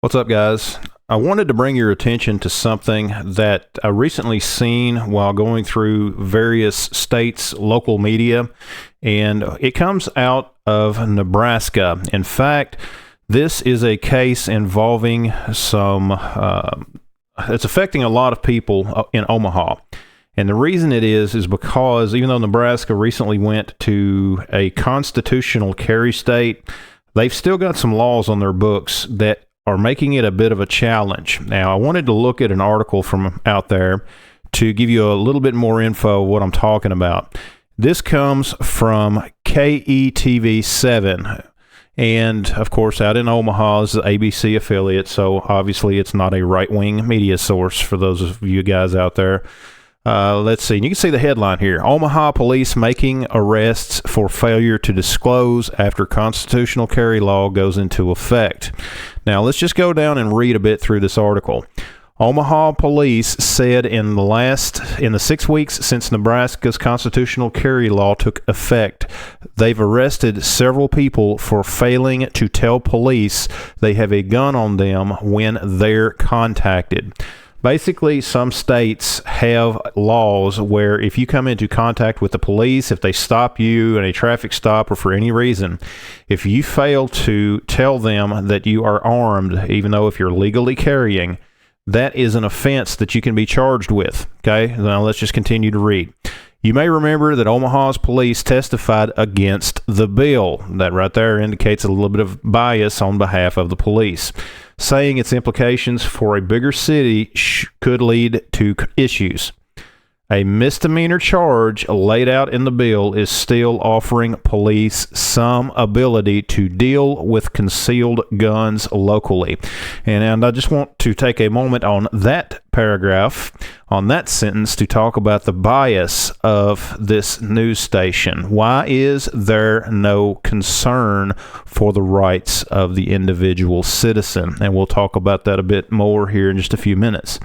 What's up, guys? I wanted to bring your attention to something that I recently seen while going through various states' local media, and it comes out of Nebraska. In fact, this is a case involving it's affecting a lot of people in Omaha. And the reason it is because even though Nebraska recently went to a constitutional carry state, they've still got some laws on their books that are making it a bit of a challenge. Now, I wanted to look at an article from out there to give you a little bit more info of what I'm talking about. This comes from KETV 7, and of course, out in Omaha is the ABC affiliate, so obviously it's not a right-wing media source for those of you guys out there. Let's see. You can see the headline here. Omaha police making arrests for failure to disclose after constitutional carry law goes into effect. Now, let's just go down and read a bit through this article. Omaha police said in the 6 weeks since Nebraska's constitutional carry law took effect, they've arrested several people for failing to tell police they have a gun on them when they're contacted. Basically, some states have laws where if you come into contact with the police, if they stop you in a traffic stop or for any reason, if you fail to tell them that you are armed, even though if you're legally carrying, that is an offense that you can be charged with. Okay, now let's just continue to read. You may remember that Omaha's police testified against the bill. That right there indicates a little bit of bias on behalf of the police, saying its implications for a bigger city could lead to issues. A misdemeanor charge laid out in the bill is still offering police some ability to deal with concealed guns locally. And I just want to take a moment on that paragraph, on that sentence, to talk about the bias of this news station. Why is there no concern for the rights of the individual citizen? And we'll talk about that a bit more here in just a few minutes.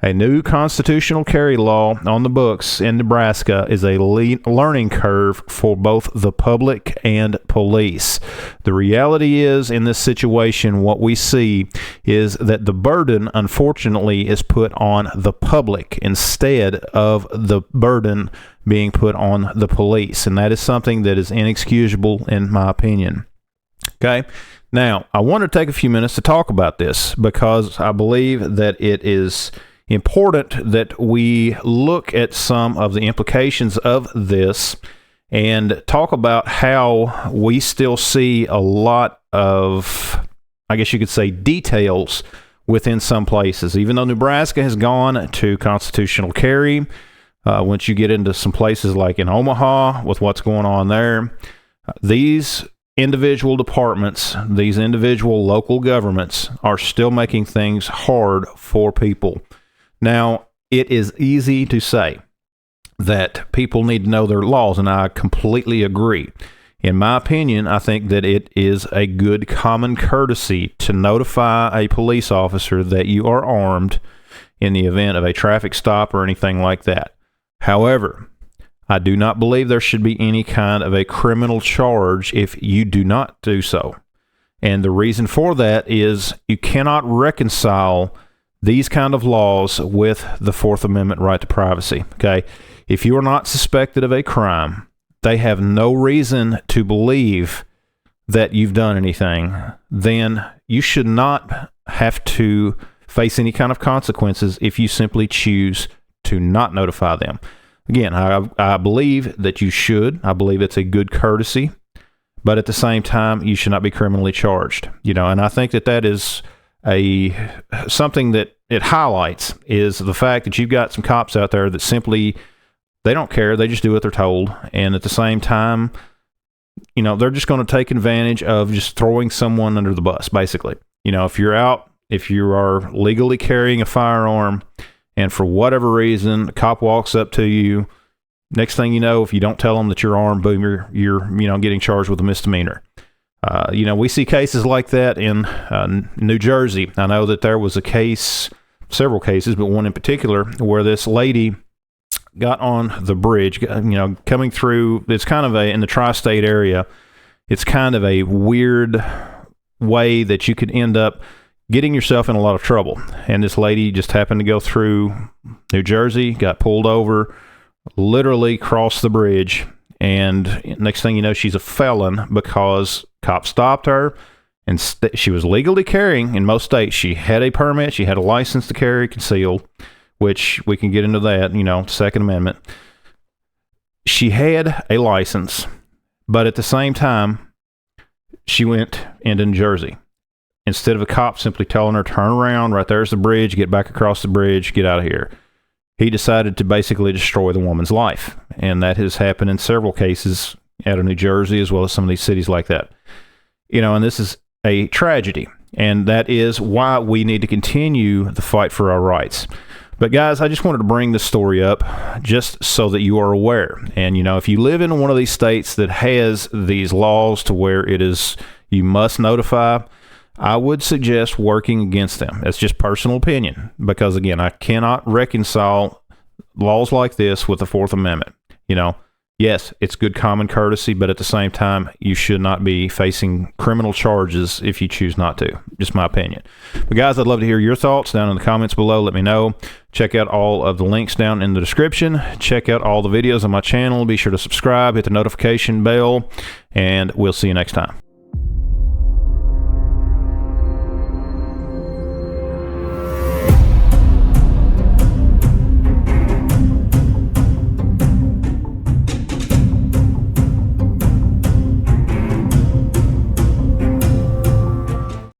A new constitutional carry law on the books in Nebraska is a learning curve for both the public and police. The reality is, in this situation, what we see is that the burden, unfortunately, is put on the public instead of the burden being put on the police. And that is something that is inexcusable, in my opinion. Okay? Now, I want to take a few minutes to talk about this because I believe that it is important that we look at some of the implications of this and talk about how we still see a lot of, I guess you could say, details within some places. Even though Nebraska has gone to constitutional carry, once you get into some places like in Omaha with what's going on there, these individual departments, these individual local governments are still making things hard for people. Now, it is easy to say that people need to know their laws, and I completely agree. In my opinion, I think that it is a good common courtesy to notify a police officer that you are armed in the event of a traffic stop or anything like that. However, I do not believe there should be any kind of a criminal charge if you do not do so. And the reason for that is you cannot reconcile these kind of laws with the Fourth Amendment right to privacy. Okay, if you are not suspected of a crime, they have no reason to believe that you've done anything, then you should not have to face any kind of consequences if you simply choose to not notify them. Again, I believe that you should. I believe it's a good courtesy, but at the same time, you should not be criminally charged. And I think that is something that it highlights is the fact that you've got some cops out there that simply, they don't care. They just do what they're told. And at the same time, they're just going to take advantage of just throwing someone under the bus, basically. If you are legally carrying a firearm and for whatever reason, a cop walks up to you, next thing you know, if you don't tell them that you're armed, boom, you're getting charged with a misdemeanor. We see cases like that in New Jersey. I know that there was a case, several cases, but one in particular, where this lady got on the bridge, coming through. It's kind of in the tri-state area, it's kind of a weird way that you could end up getting yourself in a lot of trouble. And this lady just happened to go through New Jersey, got pulled over, literally crossed the bridge, and next thing you know, she's a felon because cops stopped her, and she was legally carrying in most states. She had a permit, she had a license to carry concealed, which we can get into that, Second Amendment. She had a license, but at the same time, she went into New Jersey. Instead of a cop simply telling her, turn around, right there's the bridge, get back across the bridge, get out of here, he decided to basically destroy the woman's life. And that has happened in several cases out of New Jersey, as well as some of these cities like that. And this is a tragedy. And that is why we need to continue the fight for our rights. But guys, I just wanted to bring this story up just so that you are aware. And, if you live in one of these states that has these laws to where it is, you must notify, I would suggest working against them. That's just personal opinion, because again, I cannot reconcile laws like this with the Fourth Amendment. Yes, it's good common courtesy, but at the same time, you should not be facing criminal charges if you choose not to. Just my opinion. But guys, I'd love to hear your thoughts down in the comments below. Let me know. Check out all of the links down in the description. Check out all the videos on my channel. Be sure to subscribe, hit the notification bell, and we'll see you next time.